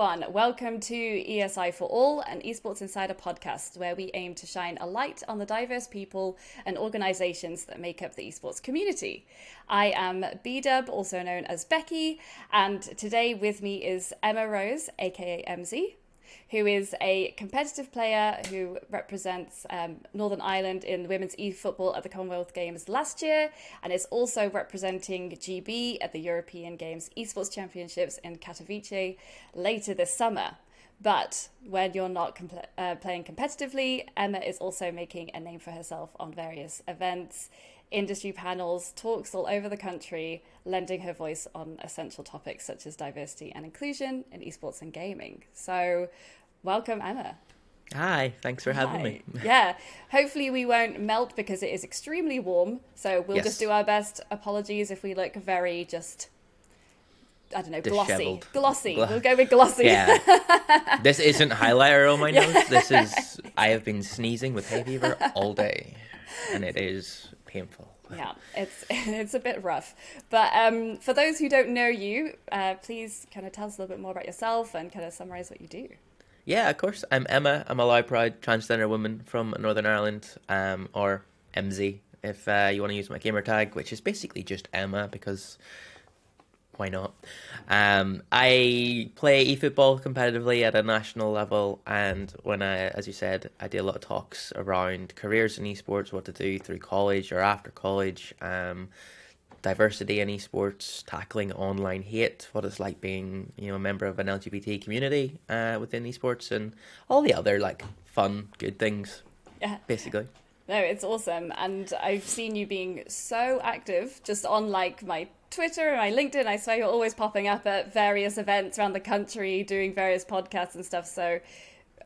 everyone. Welcome to ESI For All, an Esports Insider podcast where we aim to shine a light on the diverse people and organizations that make up the esports community. I am B-Dub, also known as Becky, and today with me is Emma Rose, aka MZ, who is a competitive player who represents Northern Ireland in women's e-football at the Commonwealth Games last year, and is also representing GB at the European Games Esports Championships in Katowice later this summer. But when you're not playing competitively, Emma is also making a name for herself on various events, industry panels, talks all over the country, lending her voice on essential topics such as diversity and inclusion in esports and gaming. So welcome, Emma. Hi, thanks for having me. Yeah, hopefully we won't melt because it is extremely warm. So we'll just do our best. Apologies if we look very I don't know, Disheveled. Glossy. We'll go with glossy. Yeah. This isn't highlighter on my nose. This is, I have been sneezing with hay fever all day, and it is painful. Yeah, it's a bit rough. But for those who don't know you, please kind of tell us a little bit more about yourself and kind of summarize what you do. Yeah, of course. I'm Emma. I'm a loud, proud transgender woman from Northern Ireland, or MZ, if you want to use my gamer tag, which is basically just Emma, because why not? I play eFootball competitively at a national level, and as you said, I do a lot of talks around careers in esports, what to do through college or after college, diversity in esports, tackling online hate, what it's like being, a member of an LGBT community within esports, and all the other fun, good things. Yeah, basically. No, it's awesome, and I've seen you being so active just on my Twitter and my LinkedIn. I swear you're always popping up at various events around the country, doing various podcasts and stuff. So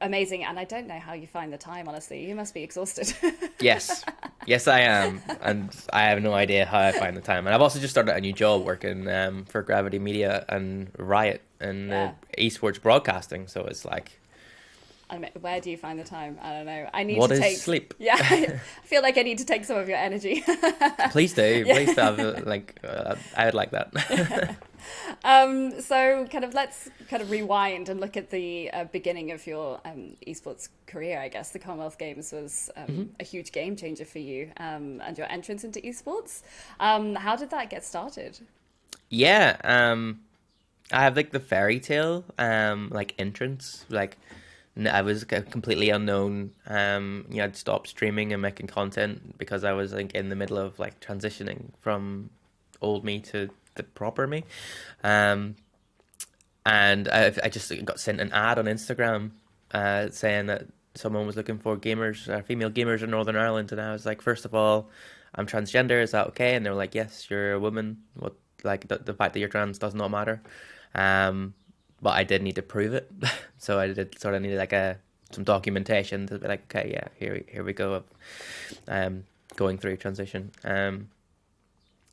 amazing. And I don't know how you find the time, honestly. You must be exhausted. Yes, I am. And I have no idea how I find the time. And I've also just started a new job working for Gravity Media and Riot and esports broadcasting. So it's where do you find the time? I don't know. I need what to take sleep. Yeah, I feel like I need to take some of your energy. Please do. Please have I would like that. So let's rewind and look at the beginning of your esports career. I guess the Commonwealth Games was a huge game changer for you and your entrance into esports. How did that get started? Yeah, I have the fairy tale entrance. I was completely unknown. I'd stopped streaming and making content because I was in the middle of transitioning from old me to the proper me. And I just got sent an ad on Instagram saying that someone was looking for female gamers in Northern Ireland. And I was like, first of all, I'm transgender. Is that okay? And they were like, yes, you're a woman. What the fact that you're trans does not matter. But I did need to prove it, so I did sort of need some documentation to be okay, yeah, here we go, going through transition,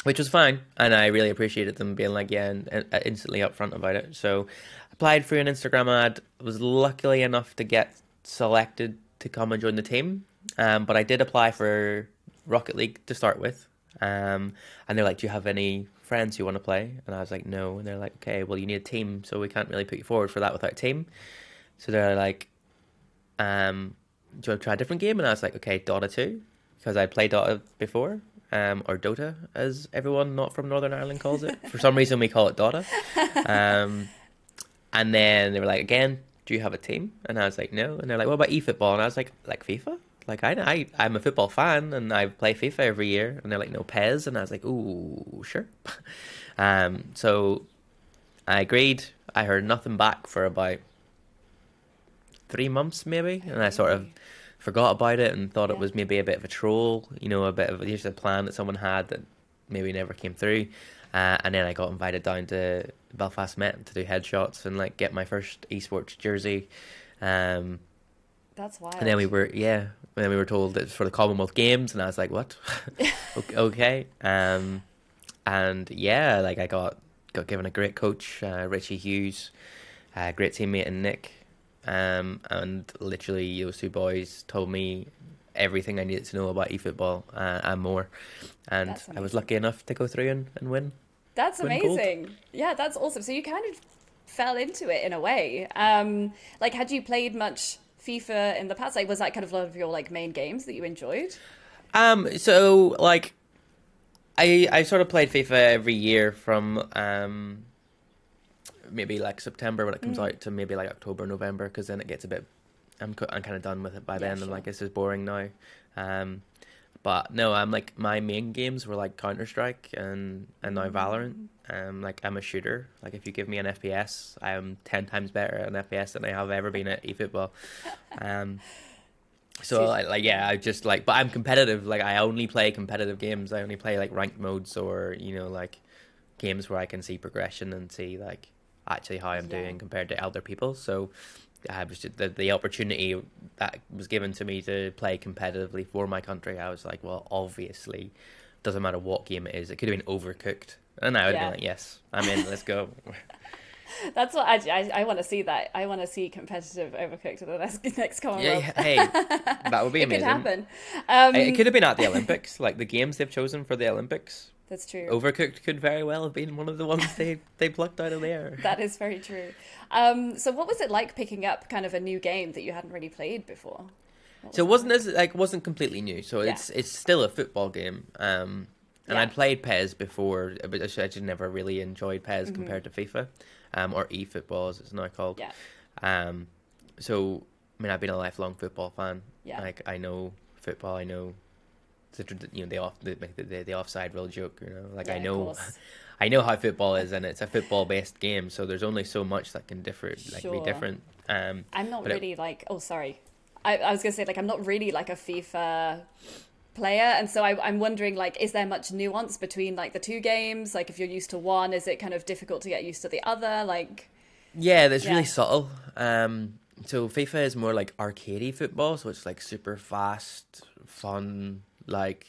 which was fine, and I really appreciated them being and instantly upfront about it. So, applied for an Instagram ad, was luckily enough to get selected to come and join the team, but I did apply for Rocket League to start with, and they're like, do you have any friends you want to play? And I was like, no. And they're like, okay, well, you need a team, so we can't really put you forward for that without a team. So they're like, do you want to try a different game? And I was like, okay, Dota 2, because I played Dota before, or Dota, as everyone not from Northern Ireland calls it. For some reason, we call it Dota. And then they were like, again, do you have a team? And I was like, no. And they're like, what about eFootball? And I was like FIFA? I'm a football fan and I play FIFA every year. And they're like, no, PES. And I was like, ooh, sure. So I agreed. I heard nothing back for about 3 months maybe. And I sort of forgot about it and thought it was maybe a bit of a troll, a bit of a plan that someone had that maybe never came through. And then I got invited down to Belfast Met to do headshots and get my first esports jersey. That's wild. And then we were told it's for the Commonwealth Games, and I was like, what? Okay. And yeah, I got given a great coach, Richie Hughes, a great teammate in Nick, and literally those two boys told me everything I needed to know about eFootball and more. And I was lucky enough to go through and win. That's amazing. Gold. Yeah, that's awesome. So you kind of fell into it in a way. Like, had you played much FIFA in the past? Like, was that kind of one of your like main games that you enjoyed? So like I sort of played FIFA every year from maybe like September when it comes out to maybe like October, November, because then it gets a bit. I'm kind of done with it by then. Sure. I'm like, this is boring now. But no, I'm like my main games were like Counter-Strike and now Valorant. Like I'm a shooter. Like if you give me an FPS, I am 10 times better at an FPS than I have ever been at eFootball. So I just like, but I'm competitive. Like I only play competitive games. I only play like ranked modes or like games where I can see progression and see like actually how I'm doing compared to other people. So I was just, the opportunity that was given to me to play competitively for my country. I was like, well, obviously, doesn't matter what game it is. It could have been Overcooked, and I would have been like, yes, I'm in. Let's go. That's what I want to see. That I want to see competitive Overcooked at the next Commonwealth. Yeah, hey, that would be amazing. It could happen. It could have been at the Olympics, like the games they've chosen for the Olympics. That's true. Overcooked could very well have been one of the ones they plucked out of the air. That is very true. So what was it like picking up kind of a new game that you hadn't really played before? So it wasn't completely new. So it's still a football game. And I'd played PES before, but I just never really enjoyed PES compared to FIFA, or eFootball as it's now called. Yeah. So I mean, I've been a lifelong football fan. Yeah. Like I know football. I know the offside rule joke. Like I know how football is, and it's a football based game. So there's only so much that can be different. I'm not really like. Oh, sorry. I was gonna say like I'm not really like a FIFA player, and so I'm wondering like, is there much nuance between like the two games? Like if you're used to one, is it kind of difficult to get used to the other? Like. Yeah, that's really subtle. So FIFA is more like arcadey football, so it's like super fast, fun. Like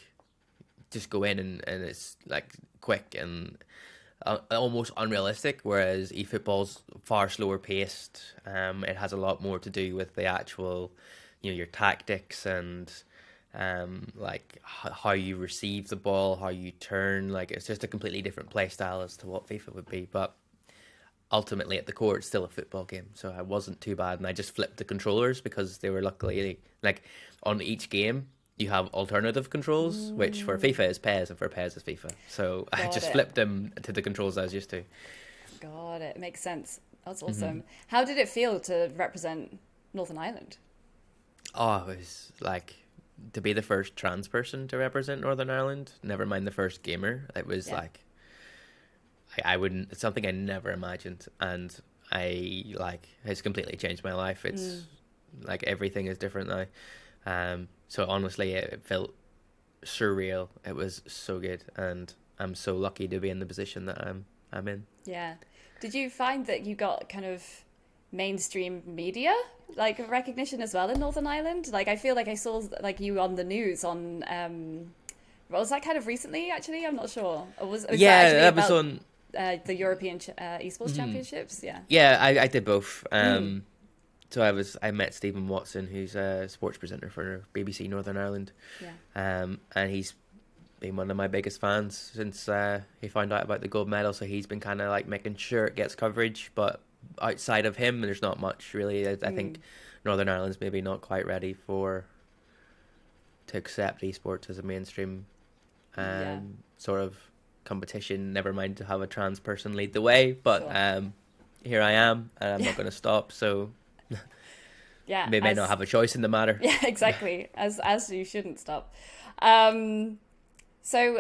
just go in and it's like quick and almost unrealistic, whereas eFootball's far slower paced. It has a lot more to do with the actual your tactics and like how you receive the ball, how you turn. Like it's just a completely different play style as to what FIFA would be, but ultimately at the core it's still a football game. So I wasn't too bad, and I just flipped the controllers because they were luckily like on each game you have alternative controls, which for FIFA is PES and for PES is FIFA. So I just flipped them to the controls I was used to. Got it. Makes sense. That's awesome. How did it feel to represent Northern Ireland? Oh, it was like to be the first trans person to represent Northern Ireland, never mind the first gamer. It was like I wouldn't, it's something I never imagined, and it's completely changed my life. It's like everything is different now. So honestly, it felt surreal. It was so good, and I'm so lucky to be in the position that I'm in. Yeah. Did you find that you got kind of mainstream media like recognition as well in Northern Ireland? Like I feel like I saw like you on the news on was that kind of recently actually? I'm not sure. Or was that was on the European Esports Championships? Yeah, I did both. So I met Stephen Watson, who's a sports presenter for BBC Northern Ireland. And he's been one of my biggest fans since he found out about the gold medal. So he's been kind of like making sure it gets coverage. But outside of him, there's not much really. I think Northern Ireland's maybe not quite ready to accept esports as a mainstream sort of competition. Never mind to have a trans person lead the way. But here I am, and I'm not going to stop. So. Yeah, they may not have a choice in the matter. Yeah, exactly. As you shouldn't stop. So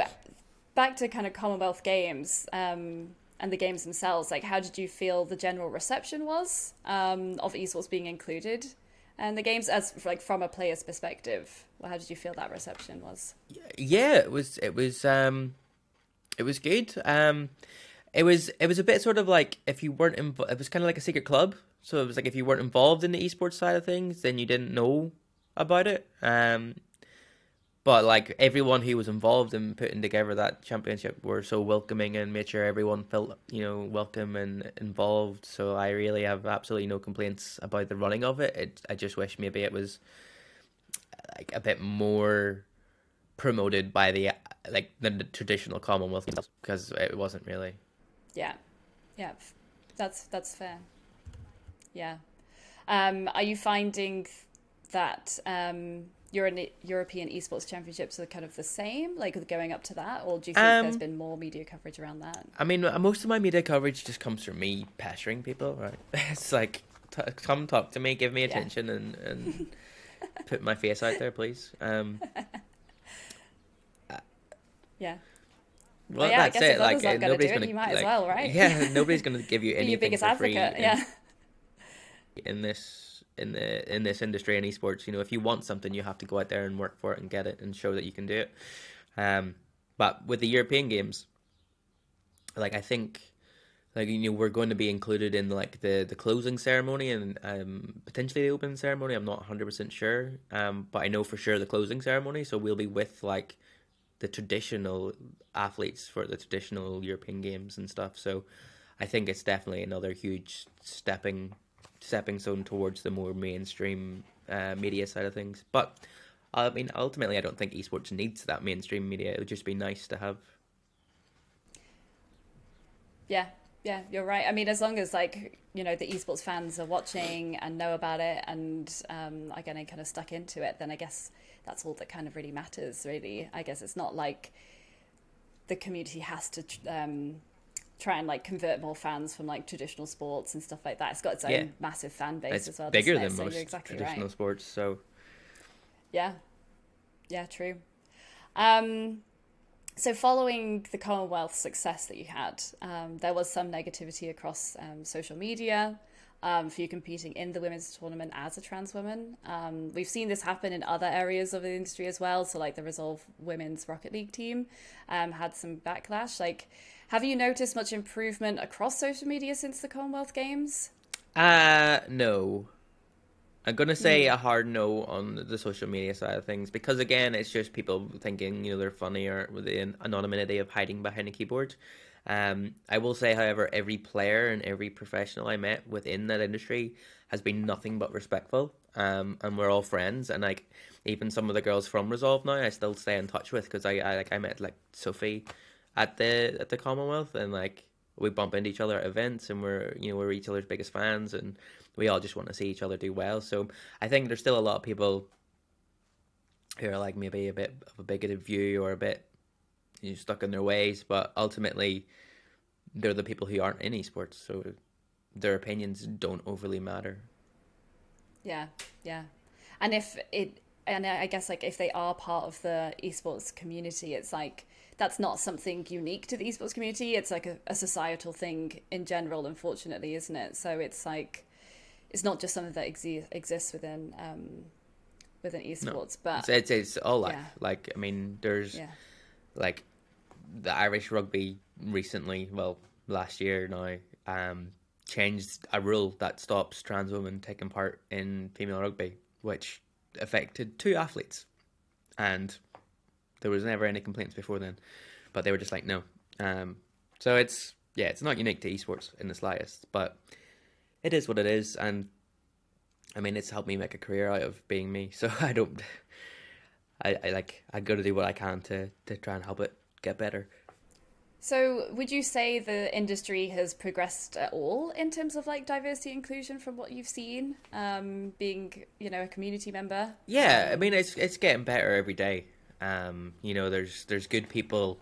back to kind of Commonwealth Games and the games themselves. Like, how did you feel the general reception was of esports being included and the games as like from a player's perspective? Well, how did you feel that reception was? Yeah, it was good. It was a bit sort of like if you weren't it was kind of like a secret club. So it was like if you weren't involved in the esports side of things, then you didn't know about it. But like everyone who was involved in putting together that championship were so welcoming and made sure everyone felt, welcome and involved. So I really have absolutely no complaints about the running of it. I just wish maybe it was like a bit more promoted by the traditional Commonwealth Games, because it wasn't really. Yeah. That's fair. Yeah. Are you finding that European Esports Championships are kind of the same, like going up to that, or do you think there's been more media coverage around that? I mean, most of my media coverage just comes from me pestering people, right? It's like, come talk to me, give me attention, and put my face out there, please. Yeah. Well, yeah, that's it. Like, nobody's going to, you might as well, right? Yeah, nobody's going to give you anything your biggest for free. advocate, yeah. In this industry in esports, you know, if you want something, you have to go out there and work for it and get it and show that you can do it. But with the European Games, like, I think, like, you know, we're going to be included in like the closing ceremony and potentially the opening ceremony. I'm not 100% sure, but I know for sure the closing ceremony. So we'll be with like the traditional athletes for the traditional European Games and stuff. So I think it's definitely another huge stepping stone towards the more mainstream media side of things. But I mean, ultimately, I don't think esports needs that mainstream media. It would just be nice to have. Yeah, you're right. I mean, as long as, like, you know, the esports fans are watching and know about it and are getting kind of stuck into it, then I guess that's all that kind of really matters, really. I guess it's not like the community has to try and like convert more fans from like traditional sports and stuff like that. It's got its own massive fan base as well. It's bigger than most exactly traditional sports, so yeah, true. So following the Commonwealth success that you had, there was some negativity across social media for you competing in the women's tournament as a trans woman. We've seen this happen in other areas of the industry as well. So like the Resolve Women's Rocket League team had some backlash. Like, have you noticed much improvement across social media since the Commonwealth Games? No. I'm going to say a hard no on the social media side of things because, again, it's just people thinking, you know, they're funny or with the anonymity of hiding behind a keyboard. I will say, however, every player and every professional I met within that industry has been nothing but respectful. And we're all friends. And, like, even some of the girls from Resolve now, I still stay in touch with because I met, like, Sophie at the Commonwealth and, like, we bump into each other at events and we're each other's biggest fans and we all just want to see each other do well. So I think there's still a lot of people who are like maybe a bit of a bigoted view or a bit stuck in their ways, but ultimately they're the people who aren't in esports, so their opinions don't overly matter. Yeah. And I guess like if they are part of the esports community, it's like that's not something unique to the esports community. It's like a societal thing in general, unfortunately, isn't it? So it's like it's not just something that exists within esports, but it's all life. Yeah. Like, I mean, there's like the Irish rugby recently, well, last year now, changed a rule that stops trans women taking part in female rugby, which affected 2 athletes, and there was never any complaints before then, but they were just like, no. So it's not unique to esports in the slightest, but it is what it is, and I mean, it's helped me make a career out of being me, so I got to do what I can to try and help it get better. So would you say the industry has progressed at all in terms of like diversity inclusion from what you've seen, being, you know, a community member? Yeah, I mean, it's getting better every day. You know, there's good people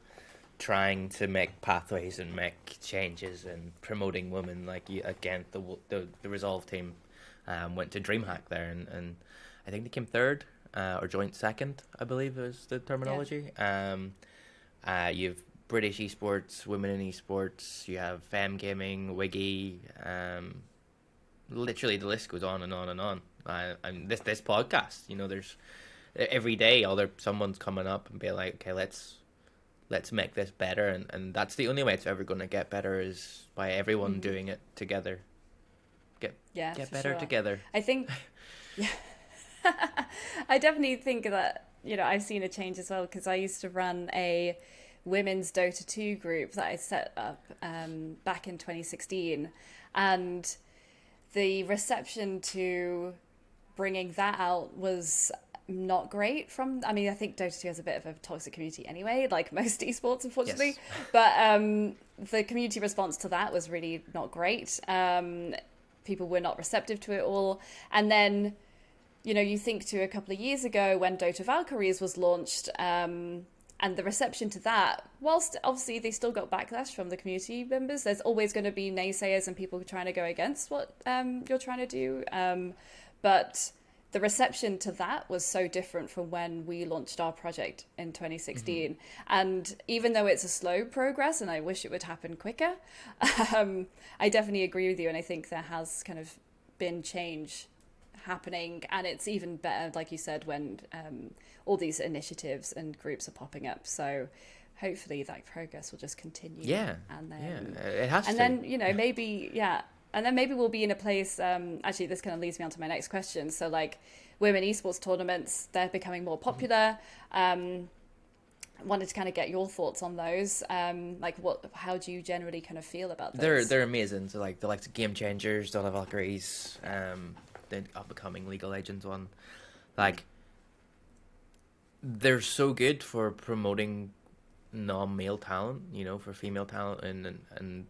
trying to make pathways and make changes and promoting women. Like, again, the Resolve team went to DreamHack there, and I think they came 3rd or joint 2nd, I believe is the terminology. Yeah. You've British esports, women in esports, you have femme gaming, Wiggy, literally the list goes on and on and on. And this podcast, you know, there's every day someone's coming up and be like, okay, let's make this better, and that's the only way it's ever going to get better is by everyone doing it together. Get better together. I think, I definitely think that, you know, I've seen a change as well because I used to run a women's Dota 2 group that I set up back in 2016, and the reception to bringing that out was not great from, I mean, I think Dota 2 has a bit of a toxic community anyway, like most esports, unfortunately. Yes. But the community response to that was really not great. People were not receptive to it all. And then, you know, you think to a couple of years ago when Dota Valkyries was launched, and the reception to that, whilst obviously they still got backlash from the community members, there's always going to be naysayers and people trying to go against what you're trying to do. But the reception to that was so different from when we launched our project in 2016. Mm-hmm. And even though it's a slow progress, and I wish it would happen quicker, I definitely agree with you. And I think there has kind of been change happening, and it's even better, like you said, when all these initiatives and groups are popping up. So hopefully that progress will just continue. Yeah. And then, it has to. And then, you know, maybe, yeah. And then maybe we'll be in a place, actually, this kind of leads me on to my next question. So, like, women esports tournaments, they're becoming more popular. Wanted to kind of get your thoughts on those. Like, how do you generally kind of feel about those? They're amazing. So, like, the likes of Game Changers, Dota Valkyries, the up-and-coming League of Legends one. Like, they're so good for promoting non-male talent, you know, for female talent and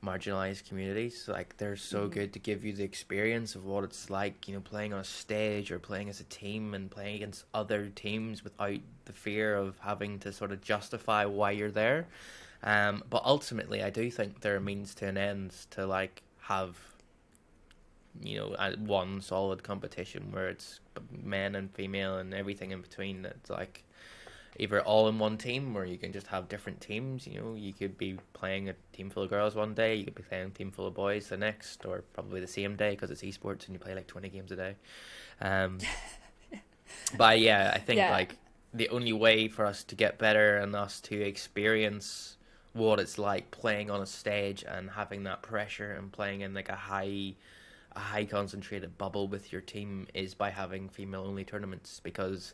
marginalized communities. Like, they're so good to give you the experience of what it's like, you know, playing on a stage or playing as a team and playing against other teams without the fear of having to sort of justify why you're there. But ultimately, I do think they're a means to an end to, like, have, you know, one solid competition where it's men and female and everything in between. It's like either all in one team, or you can just have different teams. You know, you could be playing a team full of girls one day, you could be playing a team full of boys the next, or probably the same day because it's esports and you play like 20 games a day. But yeah, I think like the only way for us to get better and us to experience what it's like playing on a stage and having that pressure and playing in like a high concentrated bubble with your team is by having female only tournaments. Because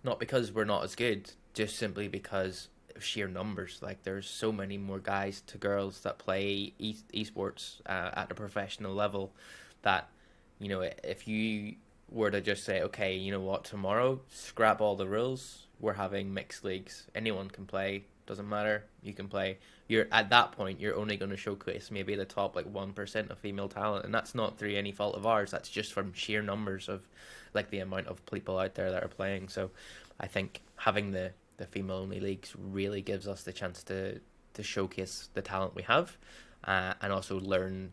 not because we're not as good, just simply because of sheer numbers. Like, there's so many more guys to girls that play esports at a professional level that, you know, if you were to just say, okay, you know what, tomorrow, scrap all the rules, we're having mixed leagues, anyone can play, doesn't matter, you can play. You're at that point, you're only going to showcase maybe the top like 1% of female talent, and that's not through any fault of ours. That's just from sheer numbers of like the amount of people out there that are playing. So I think having the female only leagues really gives us the chance to showcase the talent we have, and also learn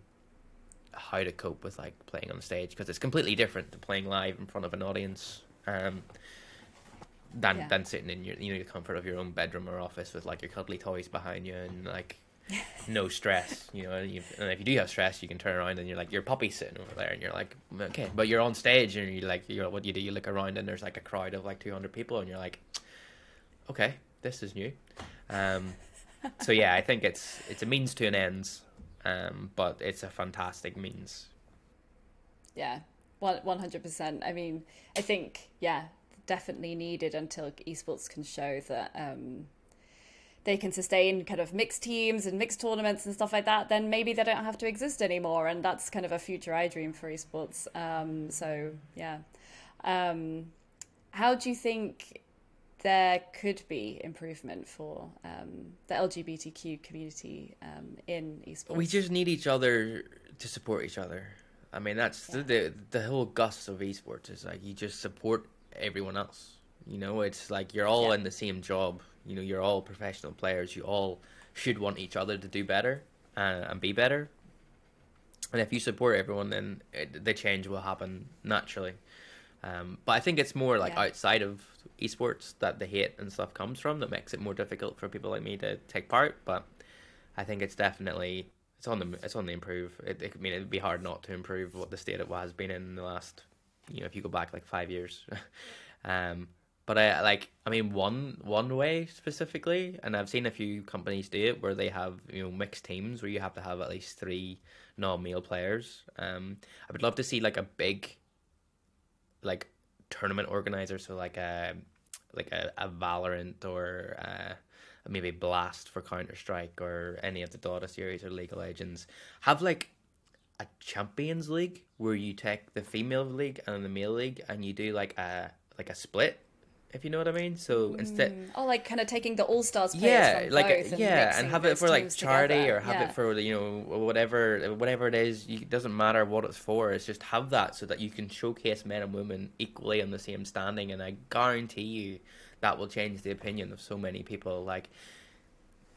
how to cope with like playing on the stage, because it's completely different to playing live in front of an audience. Than sitting in your, you know, the comfort of your own bedroom or office with like your cuddly toys behind you and like no stress, you know. And if you do have stress, you can turn around and you're like, your puppy's sitting over there and you're like, okay, but you're on stage and what do? You look around and there's like a crowd of like 200 people and you're like, okay, this is new. So yeah, I think it's a means to an end, but it's a fantastic means. Yeah, 100%. I mean, I think, definitely needed until esports can show that they can sustain kind of mixed teams and mixed tournaments and stuff like that. Then maybe they don't have to exist anymore, and that's kind of a future I dream for esports. So yeah, how do you think there could be improvement for the LGBTQ community in esports? We just need each other to support each other. I mean, that's the whole guts of esports is like you just support everyone else. You know, it's like you're all in the same job. You know, you're all professional players. You all should want each other to do better and be better. And if you support everyone, then the change will happen naturally. But I think it's more like outside of esports that the hate and stuff comes from, that makes it more difficult for people like me to take part. But I think it's definitely it's on the improve. I mean, it'd be hard not to improve what the state it has been in the last, you know, if you go back like 5 years. But I mean, one way specifically, and I've seen a few companies do it where they have, you know, mixed teams where you have to have at least 3 non-male players. I would love to see like a big like tournament organizer, so like a Valorant or maybe Blast for Counter-Strike or any of the Dota series or League of Legends, have like a Champions League where you take the female league and the male league and you do like a like a split, if you know what I mean. So instead, like kind of taking the all-stars players from both and and have it for like charity together. or have it for, you know, whatever it is. It doesn't matter what it's for. It's just have that so that you can showcase men and women equally on the same standing. And I guarantee you that will change the opinion of so many people. Like,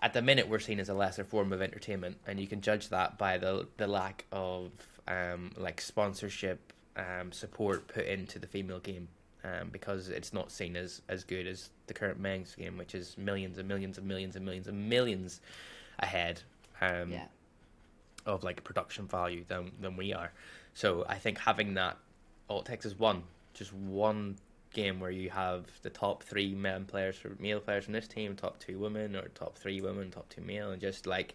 at the minute, we're seen as a lesser form of entertainment, and you can judge that by the lack of like sponsorship support put into the female game. Because it's not seen as good as the current men's game, which is millions and millions and millions and millions and millions ahead of like production value than we are. So I think having that, all it takes is just one game where you have the top 3 male players from this team, top 2 women, or top 3 women, top 2 male, and just like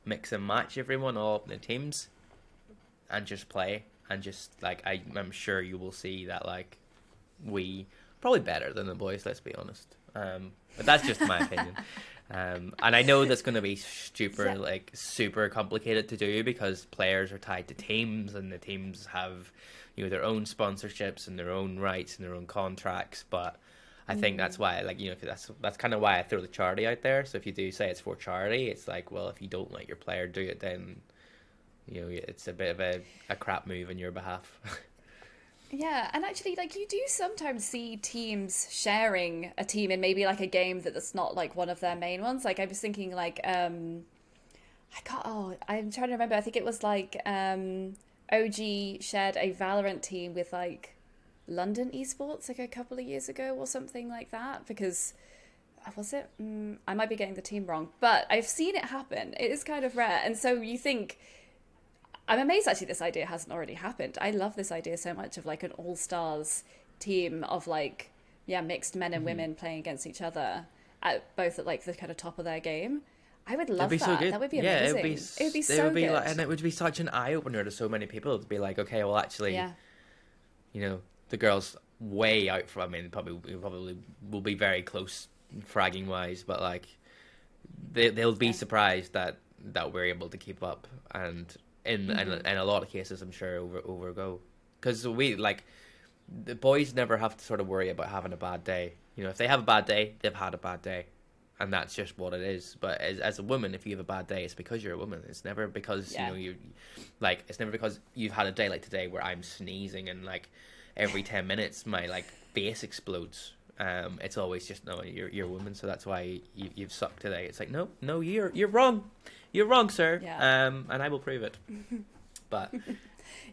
mix and match everyone all up in the teams and just play, and just like I'm sure you will see that like we probably better than the boys, let's be honest, but that's just my opinion. And I know that's going to be super complicated to do, because players are tied to teams, and the teams have, you know, their own sponsorships and their own rights and their own contracts. But I think that's why, like, you know, that's kind of why I throw the charity out there. So if you do say it's for charity, it's like, well, if you don't let your player do it, then, you know, it's a bit of a crap move on your behalf. Yeah, and actually, like, you do sometimes see teams sharing a team in maybe like a game that's not like one of their main ones. Like, I was thinking like I'm trying to remember. I think it was like OG shared a Valorant team with like London Esports like a couple of years ago or something like that. Because was it? I might be getting the team wrong, but I've seen it happen. It is kind of rare, and so you think. I'm amazed actually this idea hasn't already happened. I love this idea so much of like an all-stars team of like, mixed men and women playing against each other both at like the kind of top of their game. I would love that. So good. That would be amazing. It would be so good. Like, and it would be such an eye-opener to so many people to be like, okay, well actually, you know, the girls way out from, I mean, probably will be very close fragging wise, but like they'll be surprised that we're able to keep up, and in a lot of cases, I'm sure over go, because we like the boys never have to sort of worry about having a bad day. You know, if they have a bad day, they've had a bad day, and that's just what it is. But as a woman, if you have a bad day, it's because you're a woman. It's never because you know it's never because you've had a day like today where I'm sneezing and like every 10 minutes my like face explodes. It's always just, no, you're a woman, so that's why you've sucked today. It's like, no, you're wrong. You're wrong, sir. And I will prove it. But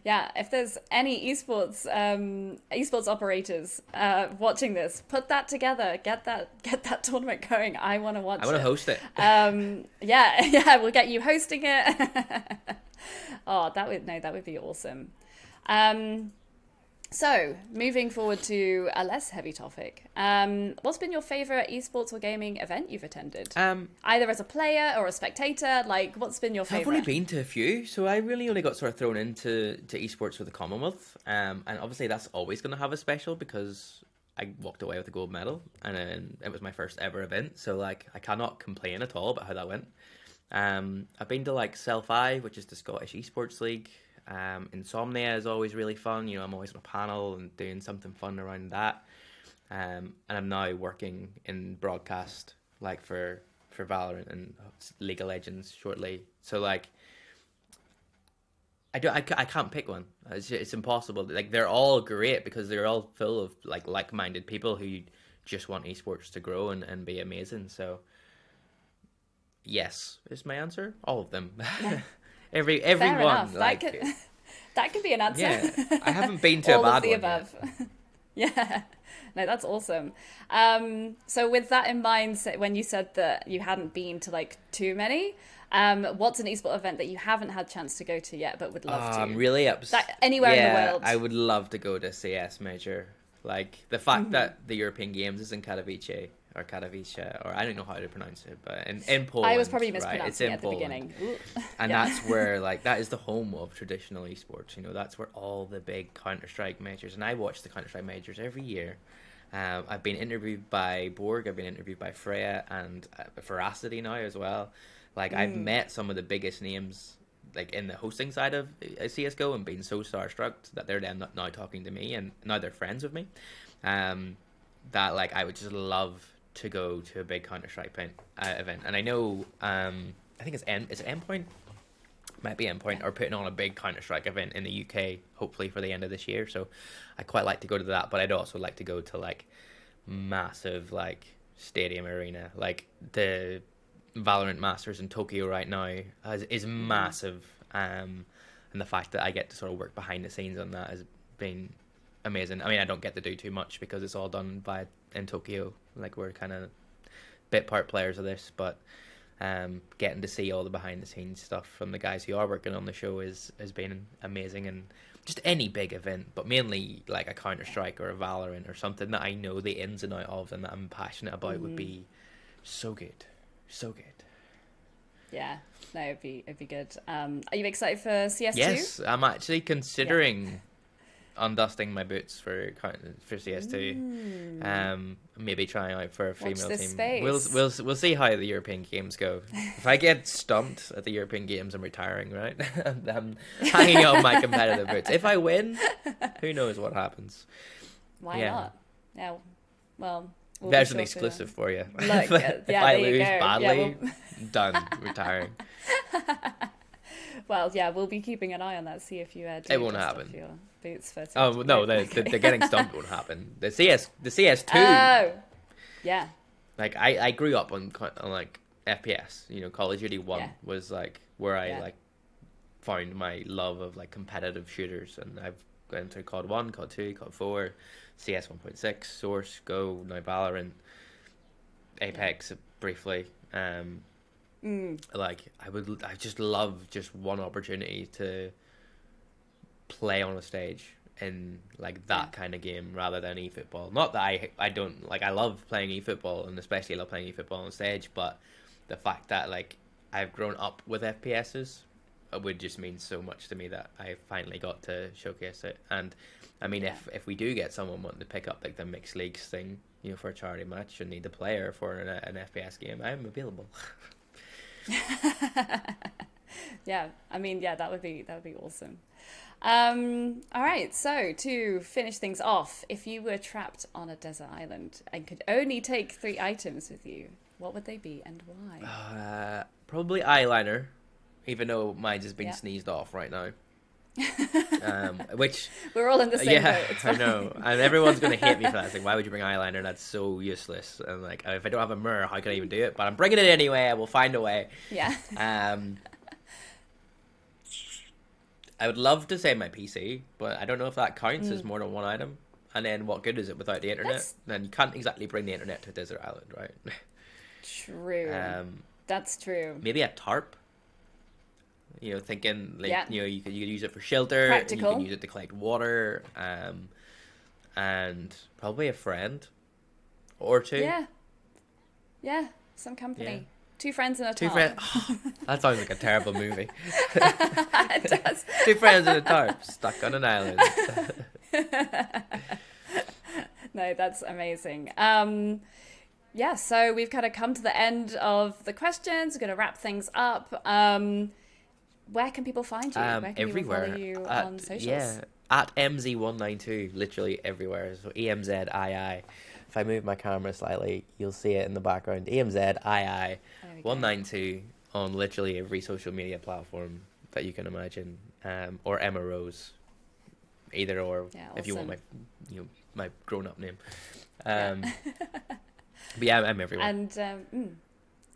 if there's any esports operators watching this, put that together. Get that tournament going. I want to watch it. I want to host it. We'll get you hosting it. Oh, that would be awesome. So, moving forward to a less heavy topic, what's been your favourite esports or gaming event you've attended? Either as a player or a spectator, like, what's been your favourite? I've only been to a few, so I really only got sort of thrown into esports with the Commonwealth, and obviously that's always going to have a special because I walked away with a gold medal, and it was my first ever event, so like I cannot complain at all about how that went. I've been to like Self-I, which is the Scottish Esports League. Insomnia is always really fun. You know, I'm always on a panel and doing something fun around that. And I'm now working in broadcast, like for Valorant and League of Legends shortly. So like, I can't pick one. It's impossible. Like, they're all great because they're all full of like-minded people who just want esports to grow and be amazing. So yes, is my answer. All of them. Yeah. Every Fair one. Enough. That could be an answer. Yeah, I haven't been to a bad one. All of the above. Yeah, no, that's awesome. So with that in mind, when you said that you hadn't been to like too many, what's an esports event that you haven't had a chance to go to yet but would love to? I'm really upset. Anywhere in the world. I would love to go to CS major. Like the fact that the European Games is in Katowice. Or Katowice, or I don't know how to pronounce it, but in Poland. I was probably mispronouncing it at the beginning. And that's where, like, that is the home of traditional esports. You know, that's where all the big Counter-Strike majors, and I watch the Counter-Strike majors every year. I've been interviewed by Borg, I've been interviewed by Freya, and Veracity now as well. Like, I've met some of the biggest names, like, in the hosting side of CSGO, and been so starstruck that they're then now talking to me, and now they're friends with me. that like I would just love to go to a big Counter-Strike event. And I know, I think is it Endpoint? Might be Endpoint, or putting on a big Counter-Strike event in the UK, hopefully for the end of this year. So I quite like to go to that, but I'd also like to go to like massive like stadium arena, like the Valorant Masters in Tokyo right now is massive. And the fact that I get to sort of work behind the scenes on that has been amazing. I mean, I don't get to do too much because it's all done in Tokyo. Like, we're kind of bit part players of this, but getting to see all the behind the scenes stuff from the guys who are working on the show has been amazing. And just any big event, but mainly like a Counter-Strike or a Valorant or something that I know the ins and outs of and that I'm passionate about would be so good. So good. Yeah, no, it'd be good. Are you excited for CS2? Yes, I'm actually considering undusting my boots for CS2. Maybe trying out for a female team. Space. We'll see how the European Games go. If I get stumped at the European Games, I'm retiring, right? I'm hanging on my competitive boots. If I win, who knows what happens? Why not? Yeah, well... There's an exclusive for you. Look, if I lose badly, done, retiring. Well, yeah, we'll be keeping an eye on that. See if you do it won't happen. Your boots for no, the getting stumped won't happen. The CS2. Oh, yeah. Like I grew up on like FPS. You know, Call of Duty 1 was like where I like found my love of like competitive shooters, and I've gone through COD 1, COD 2, COD 4. CS 1.6, Source, Go, now Valorant, Apex briefly. Like I just love just one opportunity to play on a stage in like that kind of game rather than eFootball. Not that I don't like, I love playing eFootball, and especially love playing eFootball on stage, but the fact that like I've grown up with FPSs would just mean so much to me that I finally got to showcase it. And I mean, if we do get someone wanting to pick up like the mixed leagues thing, you know, for a charity match and need a player for an FPS game, I'm available. Yeah, I mean, yeah, that would be awesome. All right, so to finish things off, if you were trapped on a desert island and could only take 3 items with you, what would they be and why? Probably eyeliner, even though mine's just been sneezed off right now. Which we're all in the same boat. I know, and everyone's gonna hate me for that. It's like, why would you bring eyeliner? That's so useless. And like, if I don't have a mirror, how can I even do it? But I'm bringing it anyway. I will find a way. Yeah. I would love to say my PC, but I don't know if that counts as more than one item. And then what good is it without the internet? Then you can't exactly bring the internet to a desert island, right? True. That's true. Maybe a tarp. You know, thinking like you know, you could use it for shelter. Practical. You can use it to collect water, and probably a friend or two. Yeah, some company. Yeah. 2 friends and a tarp. 2 friends. Oh, that sounds like a terrible movie. It does. 2 friends and a tarp stuck on an island. No, that's amazing. Yeah, so we've kind of come to the end of the questions. We're going to wrap things up. Where can people find you? Where can everywhere. People follow you on socials? Yeah, at MZ192, literally everywhere. So EMZII. If I move my camera slightly, you'll see it in the background. EMZII 192 on literally every social media platform that you can imagine, or Emma Rose, either or. Yeah, awesome. If you want my grown-up name. But yeah, I'm everywhere. And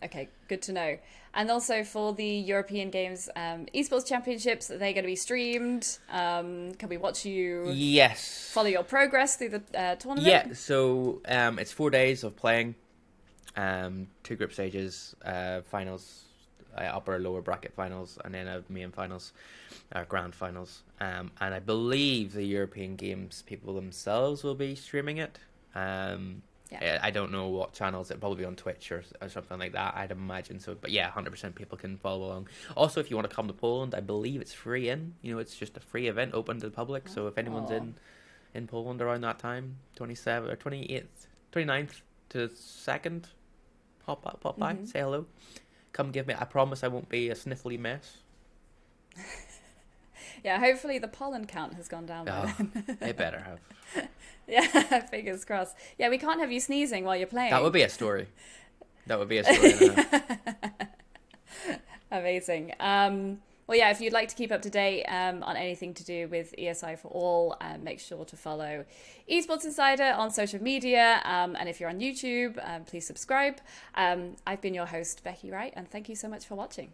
okay, good to know. And also for the European Games Esports Championships, are they going to be streamed? Can we watch you? Yes. Follow your progress through the tournament? Yeah, so it's 4 days of playing, 2 group stages, finals, upper lower bracket finals, and then a main finals, grand finals. And I believe the European Games people themselves will be streaming it. I don't know what channels. It'll probably be on Twitch or something like that, I'd imagine. So, but yeah, 100% people can follow along. Also, if you want to come to Poland, I believe it's free in. You know, it's just a free event open to the public. So if anyone's in Poland around that time, 27th or 28th, 29th to 2nd, pop by, say hello. Come give me. I promise I won't be a sniffly mess. Yeah, hopefully the pollen count has gone down by then. It better have. Yeah, fingers crossed. Yeah, we can't have you sneezing while you're playing. That would be a story. That would be a story. Amazing. Well, yeah, if you'd like to keep up to date on anything to do with ESI for All, make sure to follow Esports Insider on social media. And if you're on YouTube, please subscribe. I've been your host, Becky Wright, and thank you so much for watching.